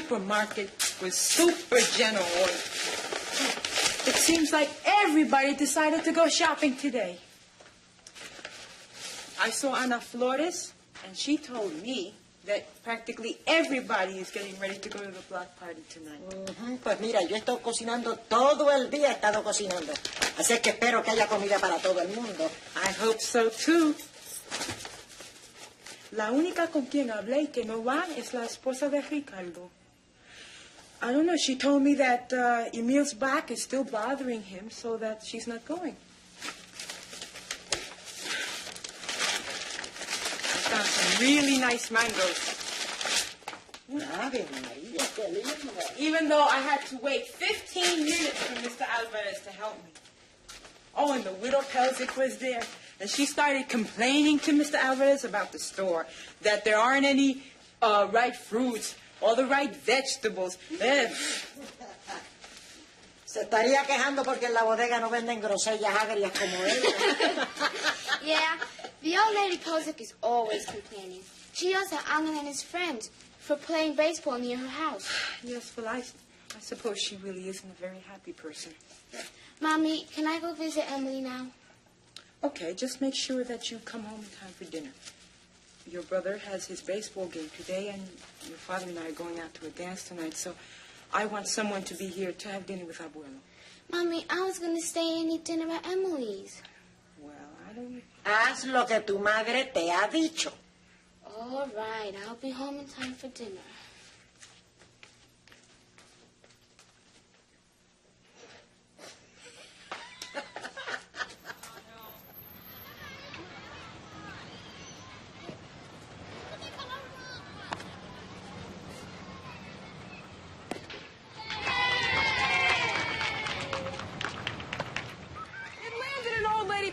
supermarket was super general. It seems like everybody decided to go shopping today. I saw Ana Flores, and she told me that practically everybody is getting ready to go to the block party tonight. Pues mira, yo he estado cocinando todo el día, he estado cocinando. Así que espero que haya comida para todo el mundo. I hope so, too. La única con quien hablé que no va es la esposa de Ricardo. I don't know, she told me that Emil's back is still bothering him, so that she's not going. I found some really nice mangoes. Ave María, qué lindo. Even though I had to wait 15 minutes for Mr. Alvarez to help me. Oh, and the widow Pelzic was there. And she started complaining to Mr. Alvarez about the store, that there aren't any right fruits or the right vegetables. Se estaría quejando porque en la bodega no venden grosellas agrias como ella. Yeah, the old lady Pelzic is always complaining. She yells at Ángel and his friends for playing baseball near her house. Yes, well, I suppose she really isn't a very happy person. Mommy, can I go visit Emily now? Okay, just make sure that you come home in time for dinner. Your brother has his baseball game today, and your father and I are going out to a dance tonight, so I want someone to be here to have dinner with Abuelo. Mommy, I was going to stay and eat dinner at Emily's. Well, I don't... Haz lo que tu madre te ha dicho. All right, I'll be home in time for dinner.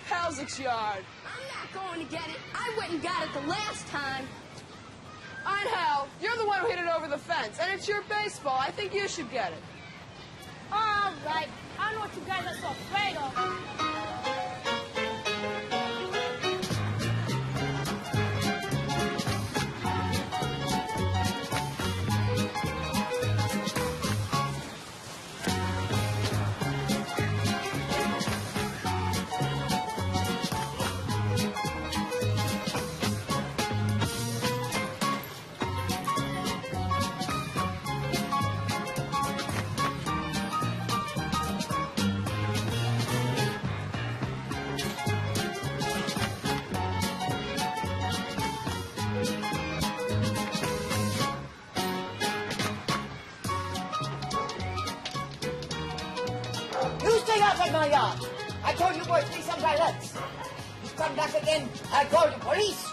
Pelzic's yard. I'm not going to get it. I went and got it the last time. Ángel, you're the one who hit it over the fence, and it's your baseball. I think you should get it. All right. I don't know what you guys are so afraid of. My yard. I told you boys 3 some violence. You come back again, I call the police.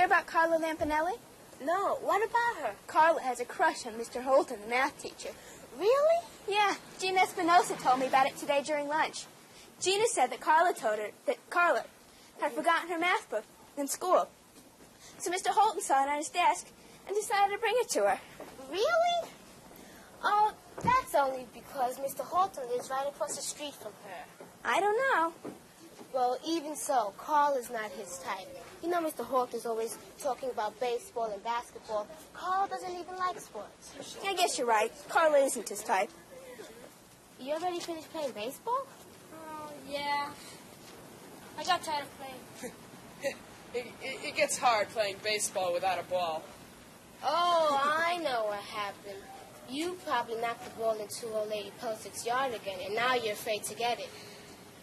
About Carla Lampanelli? No, what about her? Carla has a crush on Mr. Holton, the math teacher. Really? Yeah, Gina Espinosa told me about it today during lunch. Gina said that Carla told her that Carla had forgotten her math book in school. So Mr. Holton saw it on his desk and decided to bring it to her. Really? Oh, that's only because Mr. Holton lives right across the street from her. I don't know. Well, even so, Carl is not his type. You know Mr. Holton's always talking about baseball and basketball. Carl doesn't even like sports. I guess you're right. Carla isn't his type. You already finished playing baseball? Oh, yeah. I got tired of playing. It gets hard playing baseball without a ball. Oh, I know what happened. You probably knocked the ball into old lady Pelzic's yard again, and now you're afraid to get it.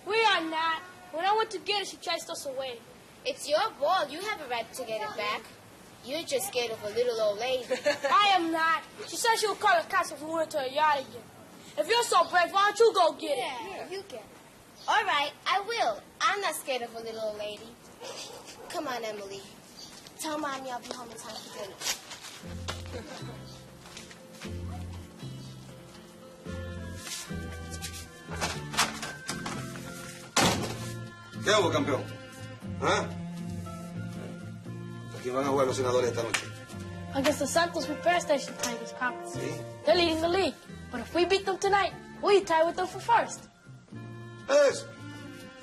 We are not. When I went to get it, she chased us away. It's your ball. You have a right to get it back. You're just scared of a little old lady. I am not. She said she would call the cops if we went to her yard again. If you're so brave, why don't you go get it? Yeah, you get it. All right, I will. I'm not scared of a little old lady. Come on, Emily. Tell Mommy I'll be home in time for dinner. ¿Qué hubo, campeón? ¿Ah? ¿A quién van a jugar los senadores esta noche? Against the Santos Repair Station Tigers, Pop. ¿Sí? They're leading the league. But if we beat them tonight, we tie with them for first. Es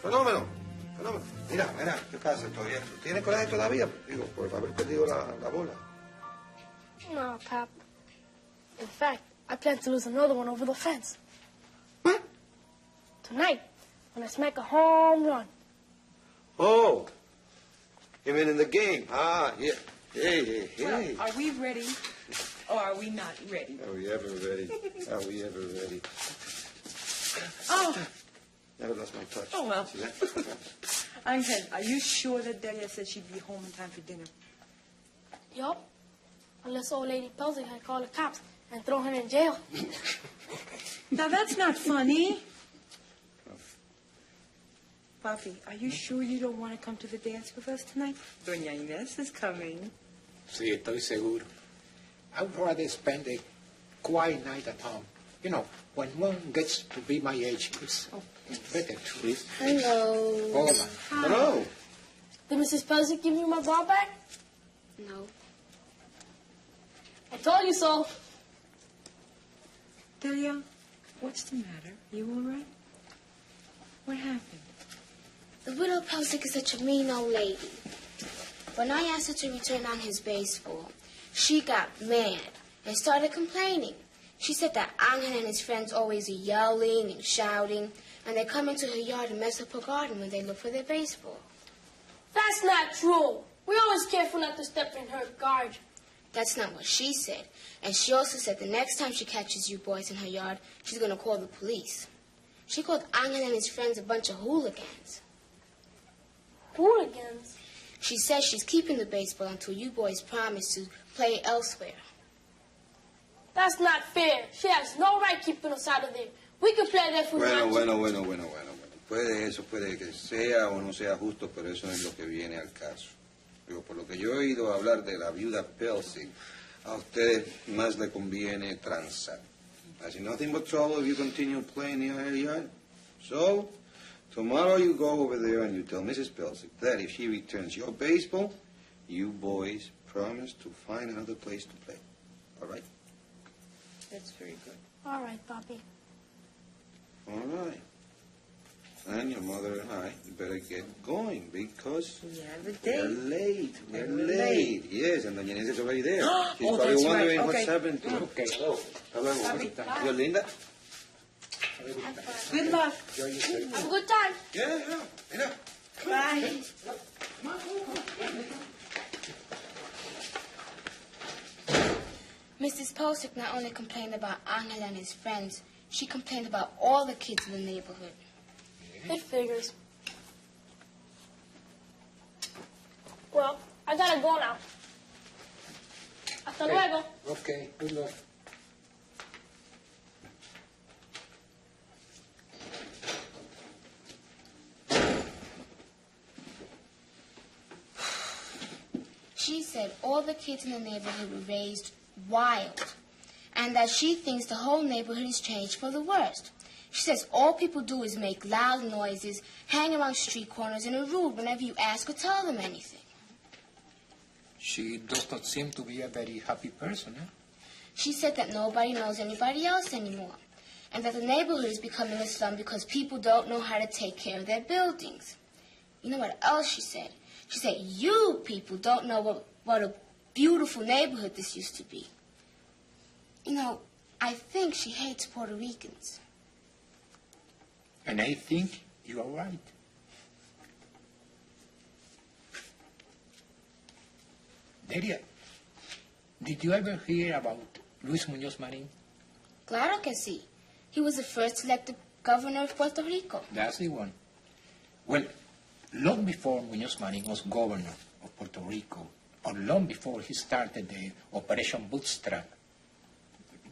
fenómeno, fenómeno. Mira, ¿qué pasa todavía? ¿Tienes coraje todavía? Digo, por haber perdido la bola. No, Pop. In fact, I plan to lose another one over the fence. What? Tonight, when I smack a home run. Oh, you mean in the game? Ah, yeah. Hey. Well, are we ready or are we not ready? Are we ever ready? Are we ever ready? Oh, Never lost my touch. Oh, well. See that? Ángel, are you sure that Delia said she'd be home in time for dinner? Yup. Unless old lady Pelzic had called the cops and thrown her in jail. Now, that's not funny. Papi, are you sure you don't want to come to the dance with us tonight? Doña Inés is coming. Sí, estoy seguro. I would rather spend a quiet night at home. You know, when one gets to be my age, it's better to... Hello. Hola. Hello. Did Mrs. Pelzic give you my ball back? No. I told you so. Delia, what's the matter? You all right? What happened? The widow Pelzic is such a mean old lady. When I asked her to return on his baseball, she got mad and started complaining. She said that Ángel and his friends always are yelling and shouting, and they come into her yard and mess up her garden when they look for their baseball. That's not true. We're always careful not to step in her garden. That's not what she said. And she also said the next time she catches you boys in her yard, she's going to call the police. She called Ángel and his friends a bunch of hooligans. Hooligans? She says she's keeping the baseball until you boys promise to play elsewhere. That's not fair. She has no right keeping us out of there. We can play there if we want to. Bueno. Eso puede que sea o no sea justo, pero eso es lo que viene al caso. Digo, por lo que yo he oído hablar de la viuda Pelzic, a ustedes más le conviene transar. I see nothing but trouble if you continue playing near her yard. So, tomorrow you go over there and you tell Mrs. Pelzic that if she returns your baseball, you boys promise to find another place to play. All right? That's very good. All right, Papi. All right. And your mother and I better get going because We have a we're date. late. We're And we're late. Yes, and Doña Inés is already there. She's Oh, probably that's wondering right. what's Okay. happened to her. Okay. Hasta luego. Bye. Dios linda. Good luck. Have a good time. Yeah. Mira. Bye. Mrs. Pelzic not only complained about Ángel and his friends, she complained about all the kids in the neighborhood. It figures. Well, I gotta go now. Hasta luego. Okay, good luck. She said all the kids in the neighborhood were raised wild, and that she thinks the whole neighborhood has changed for the worst. She says all people do is make loud noises, hang around street corners, and are rude whenever you ask or tell them anything. She does not seem to be a very happy person, eh? She said that nobody knows anybody else anymore, and that the neighborhood is becoming a slum because people don't know how to take care of their buildings. You know what else she said? She said, you people don't know what a beautiful neighborhood this used to be. You know, I think she hates Puerto Ricans. And I think you are right. Delia, did you ever hear about Luis Muñoz Marin? Claro que sí. He was the first elected governor of Puerto Rico. That's the one. Well, long before Muñoz Marin was governor of Puerto Rico, or long before he started the Operation Bootstrap,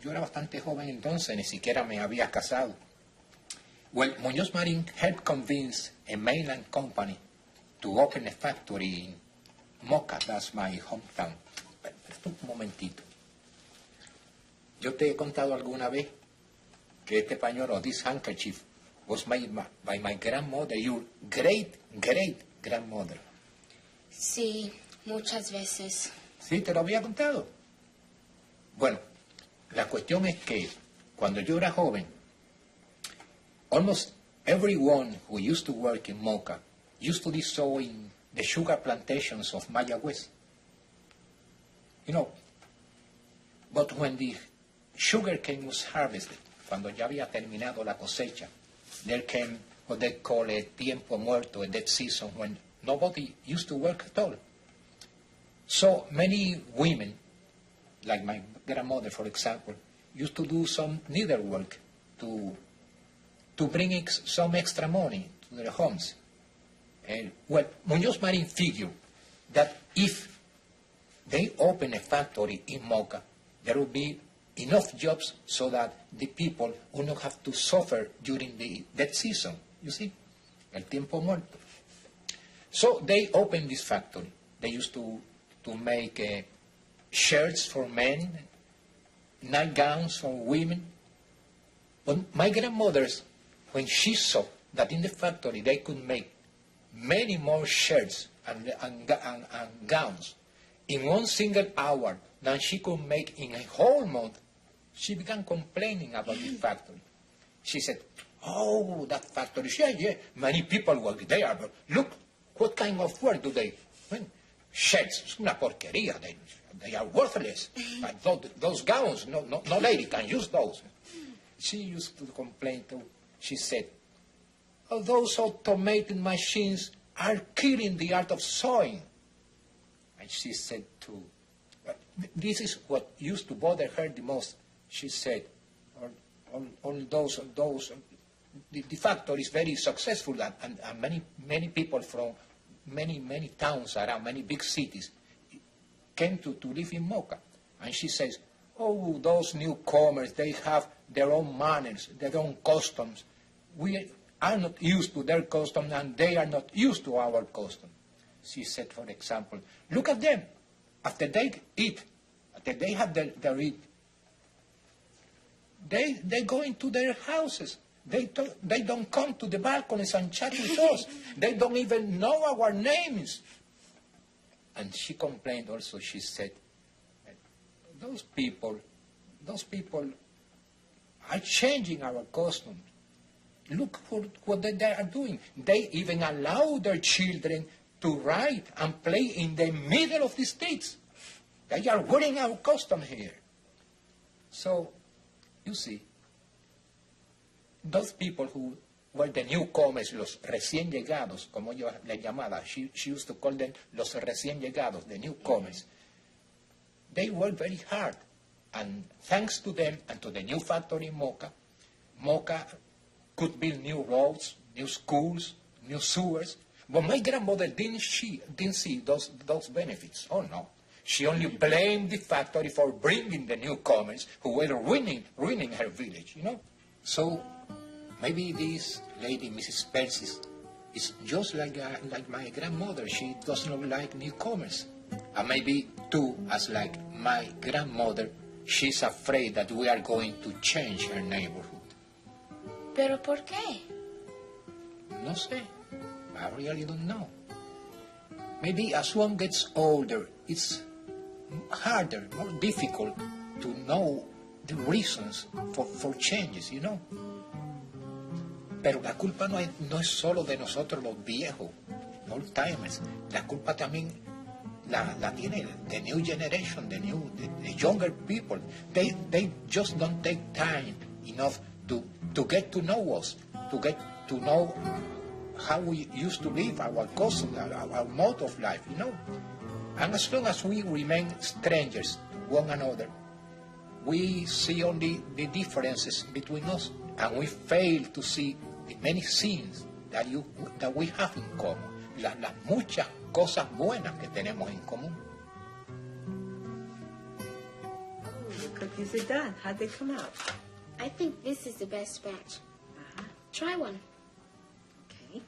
yo era bastante joven entonces, ni siquiera me había casado. Well, Muñoz Marin helped convince a mainland company to open a factory in Moca, that's my hometown. Un momentito. Yo te he contado alguna vez que este pañuelo, this handkerchief, was made by my grandmother, your great-great-grandmother. Sí, muchas veces. ¿Sí? ¿Te lo había contado? Bueno, la cuestión es que cuando yo era joven, almost everyone who used to work in Moca used to do so in the sugar plantations of Mayagüez. You know, but when the sugarcane was harvested, cuando ya había terminado la cosecha, there came what they call a tiempo muerto, a dead season, when nobody used to work at all. So many women, like my grandmother, for example, used to do some needlework to bring some extra money to their homes. And well, Muñoz Marin figured that if they open a factory in Moca, there will be enough jobs so that the people will not have to suffer during the dead season, you see, el tiempo muerto. So they opened this factory. They used to make shirts for men, nightgowns for women. But my grandmother's, when she saw that in the factory they could make many more shirts and gowns in one single hour than she could make in a whole month, she began complaining about the factory. She said, oh, that factory, yeah, many people work there, but look, what kind of work do they? Well, shirts, es una porquería, they are worthless. But those gowns, no lady can use those. She used to complain too. She said, oh, those automated machines are killing the art of sewing. And she said too, this is what used to bother her the most. She said, all those the factory is very successful, and many people from many towns around, many big cities, came to live in Moca. And she says, oh, those newcomers, they have their own manners, their own customs. We are not used to their customs, and they are not used to our customs. She said, for example, look at them. After they eat, after they have their eat, they go into their houses. They don't come to the balconies and chat with us. They don't even know our names. And she complained also, she said, those people are changing our customs. Look what they are doing. They even allow their children to ride and play in the middle of the streets. They are wearing our custom here. So, you see, those people who were the newcomers, los recién llegados, como yo les llamaba, she used to call them los recién llegados, the newcomers, they worked very hard. And thanks to them and to the new factory in Moca, Moca could build new roads, new schools, new sewers. But my grandmother didn't see those benefits. Oh no. She only blamed the factory for bringing the newcomers who were ruining her village, you know. So maybe this lady, Mrs. Pelzic, is just like my grandmother. She does not like newcomers. And maybe too, as like my grandmother, she's afraid that we are going to change her neighborhood. ¿Pero por qué? No sé. I really don't know. Maybe as one gets older, it's harder, more difficult to know the reasons for changes, you know. Pero la culpa no es solo de nosotros los viejos, old timers. La culpa también la tiene the new generation, the younger people. They just don't take time enough to get to know us, to get to know how we used to live, our customs, our mode of life, you know. And as long as we remain strangers to one another, we see only the differences between us, and we fail to see the many things that we have in common, las muchas cosas buenas que tenemos en común. Oh, the cookies are done. How'd they come out? I think this is the best batch. Try one. Okay.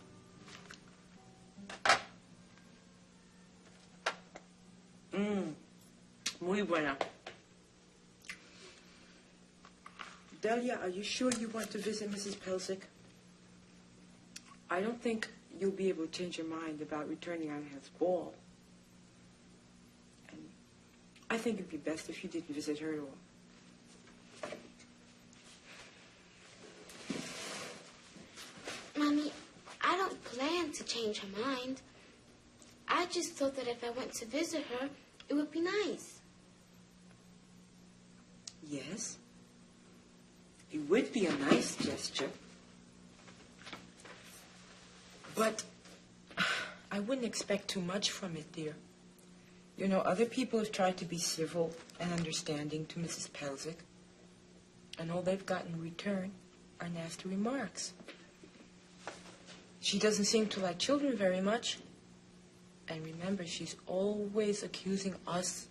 Muy buena. Delia, are you sure you want to visit Mrs. Pelzic? I don't think you'll be able to change your mind about returning Angel's ball. And I think it'd be best if you didn't visit her at all. Mommy, I don't plan to change her mind. I just thought that if I went to visit her, it would be nice. Yes, it would be a nice gesture. But I wouldn't expect too much from it, dear. You know, other people have tried to be civil and understanding to Mrs. Pelzic, and all they've gotten in return are nasty remarks. She doesn't seem to like children very much. And remember, she's always accusing us,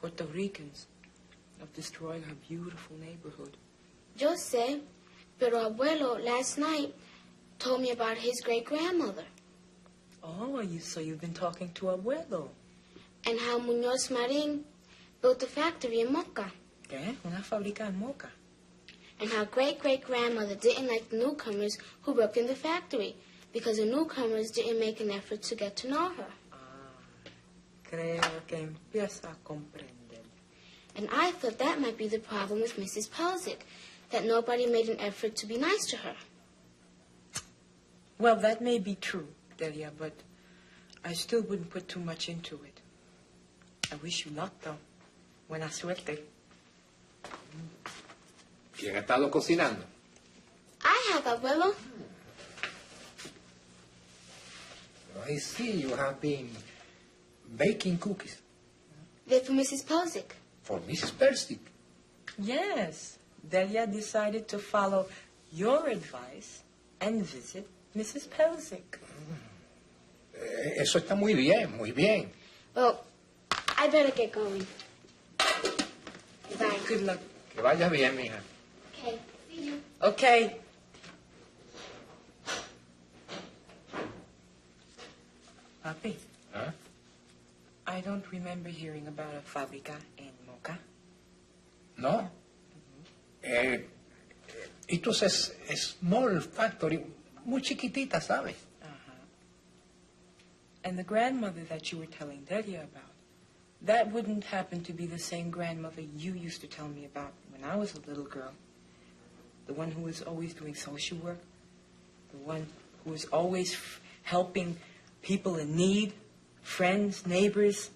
Puerto Ricans, of destroying her beautiful neighborhood. Yo sé, pero abuelo last night told me about his great-grandmother. Oh, so you've been talking to Abuelo. And how Muñoz Marín built a factory in Moca. ¿Qué? Una fábrica en Moca. And how great-great-grandmother didn't like the newcomers who worked in the factory because the newcomers didn't make an effort to get to know her. Creo que empieza a comprender. And I thought that might be the problem with Mrs. Pelzic, that nobody made an effort to be nice to her. Well, that may be true, Delia, but I still wouldn't put too much into it. I wish you luck, though. Buena suerte. ¿Quién ha estado cocinando? I have, abuelo. I see you have been baking cookies. They're for Mrs. Pelzic. For Mrs. Pelzic. Yes, Delia decided to follow your advice and visit Mrs. Pelzic. Eso está muy bien, muy bien. Well, I better get going. Bye. Good luck. Que vaya bien, mija. Okay, see you. Okay. Papi, ¿Ah? I don't remember hearing about a fábrica en Moca. No. It was a small factory, muy chiquitita, ¿sabes? And the grandmother that you were telling Delia about, that wouldn't happen to be the same grandmother you used to tell me about when I was a little girl. The one who was always doing social work. The one who was always helping people in need, friends, neighbors.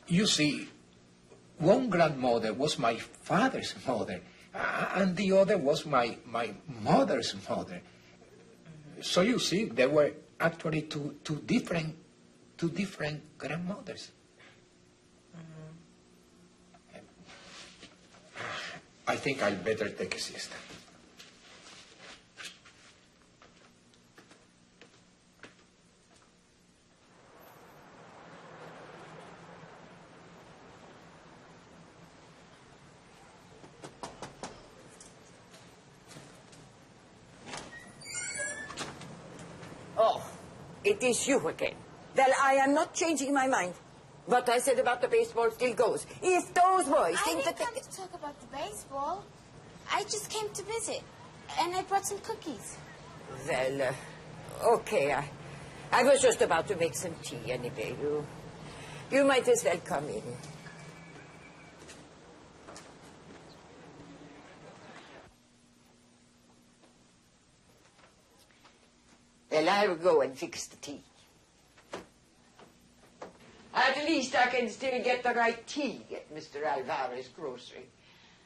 You see, one grandmother was my father's mother, and the other was my mother's mother. So you see, there were actually two different grandmothers. I think I'd better take a siesta. Oh, it is you again. Well, I am not changing my mind. What I said about the baseball still goes. If those boys I think didn't that come to talk about the baseball. I just came to visit, and I brought some cookies. Well, okay. I was just about to make some tea anyway. You might as well come in. Well, I'll go and fix the tea. At least I can still get the right tea at Mr. Alvarez's grocery.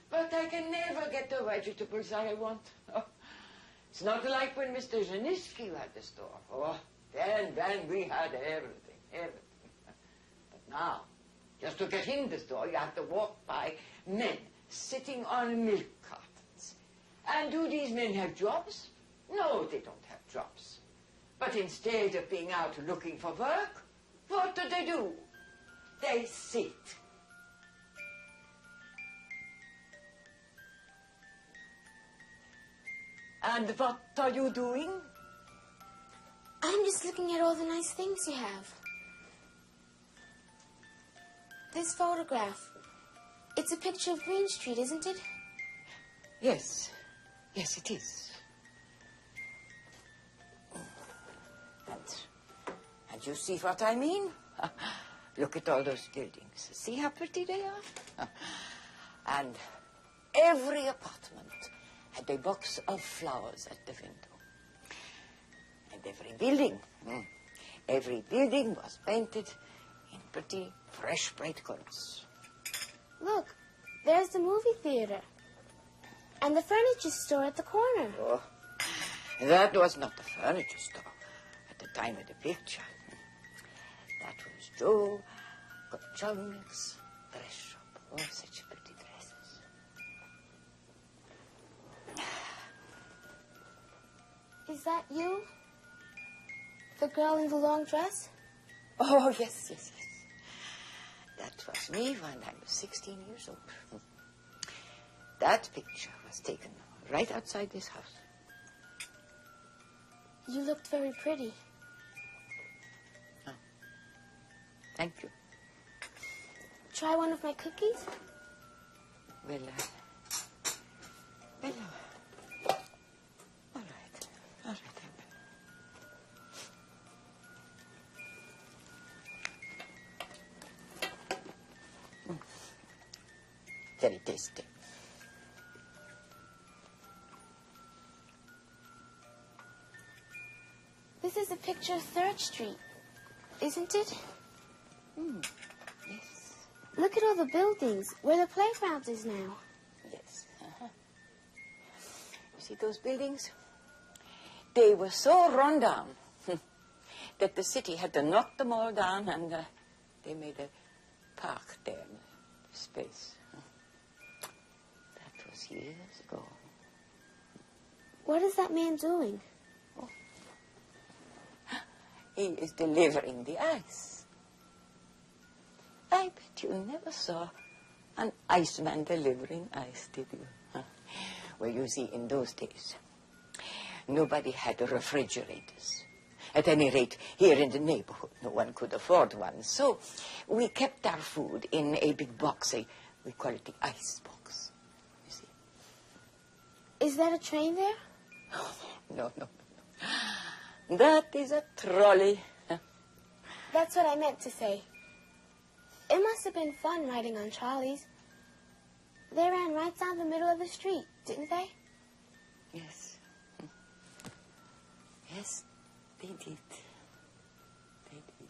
But I can never get the vegetables I want. Oh, it's not like when Mr. Zaniski had the store. Oh, then we had everything. But now, just to get in the store, you have to walk by men sitting on milk cartons. And do these men have jobs? No, they don't have jobs. But instead of being out looking for work, what do? They sit. And what are you doing? I'm just looking at all the nice things you have. This photograph. It's a picture of Green Street, isn't it? Yes. Yes, it is. You see what I mean? Look at all those buildings. See how pretty they are? And every apartment had a box of flowers at the window. And every building was painted in pretty, fresh, bright colors. Look, there's the movie theater. And the furniture store at the corner. Oh, that was not the furniture store at the time of the picture. That was Joe Gottschalk's dress shop. Oh, such pretty dresses. Is that you? The girl in the long dress? Oh, yes. That was me when I was 16 years old. That picture was taken right outside this house. You looked very pretty. Oh. Thank you. Try one of my cookies? Well, all right. Very tasty. This is a picture of 3rd Street, isn't it? Yes. Look at all the buildings, where the playground is now. Yes. You see those buildings? They were so run down that the city had to knock them all down, and they made a park there, space. That was years ago. What is that man doing? He is delivering the ice. I bet you never saw an iceman delivering ice, did you? Huh? Well, you see, in those days, nobody had refrigerators. At any rate, here in the neighborhood, no one could afford one. So we kept our food in a big box. We call it the ice box, you see. Is that a train there? No. That is a trolley. That's what I meant to say. It must have been fun riding on trolleys. They ran right down the middle of the street, didn't they? Yes. Yes, they did. They did.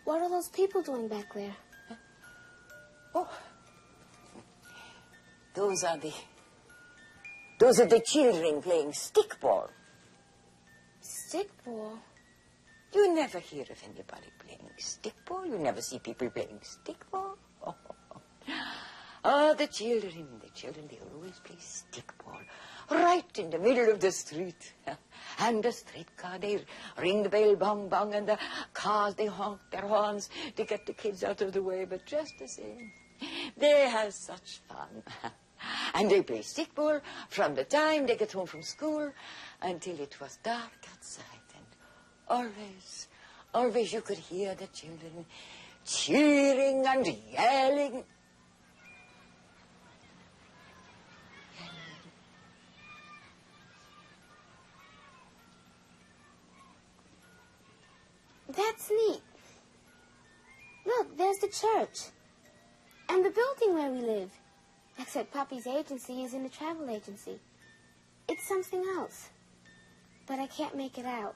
What are those people doing back there? Oh, those are the children playing stickball. Stickball? You never hear of anybody playing stickball. You never see people playing stickball. Oh, the children, they always play stickball right in the middle of the street. And the streetcar, they ring the bell, bong, bong, and the cars, they honk their horns to get the kids out of the way. But just the same, they have such fun. And they play stickball from the time they get home from school until it was dark outside. And always you could hear the children cheering and yelling. That's neat. Look, there's the church. And the building where we live. Except Papi's agency isn't a travel agency. It's something else. But I can't make it out.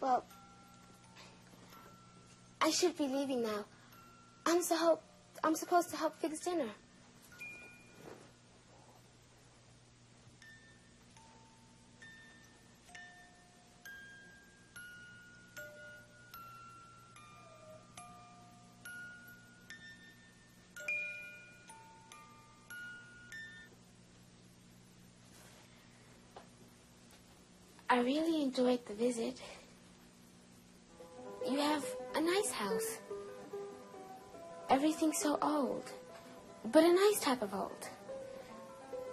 Well, I should be leaving now. I'm supposed to help fix dinner. I really enjoyed the visit. You have a nice house. Everything's so old, but a nice type of old.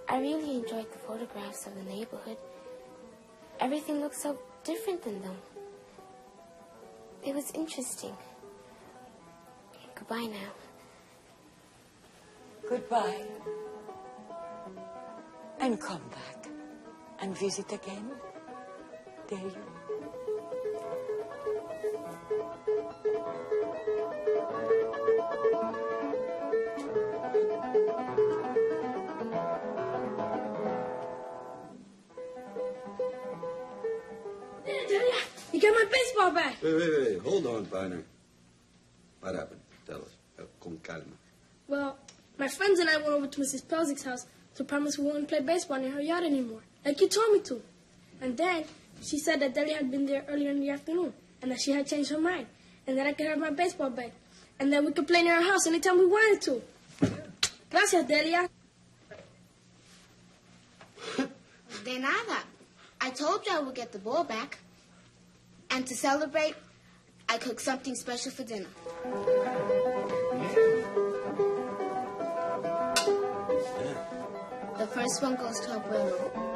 I really enjoyed the photographs of the neighborhood. Everything looked so different than them. It was interesting. Goodbye now. Goodbye. And come back and visit again, Delia. Delia, you got my baseball bat. Wait. Hold on, partner. What happened? Tell us. Con calma. Well, my friends and I went over to Mrs. Pelzic's house to promise we wouldn't play baseball in her yard anymore, like you told me to. And then she said that Delia had been there earlier in the afternoon, and that she had changed her mind, and that I could have my baseball bat, and that we could play near her house anytime we wanted to. Gracias, Delia. De nada. I told you I would get the ball back. And to celebrate, I cooked something special for dinner. The first one goes to Abuelo.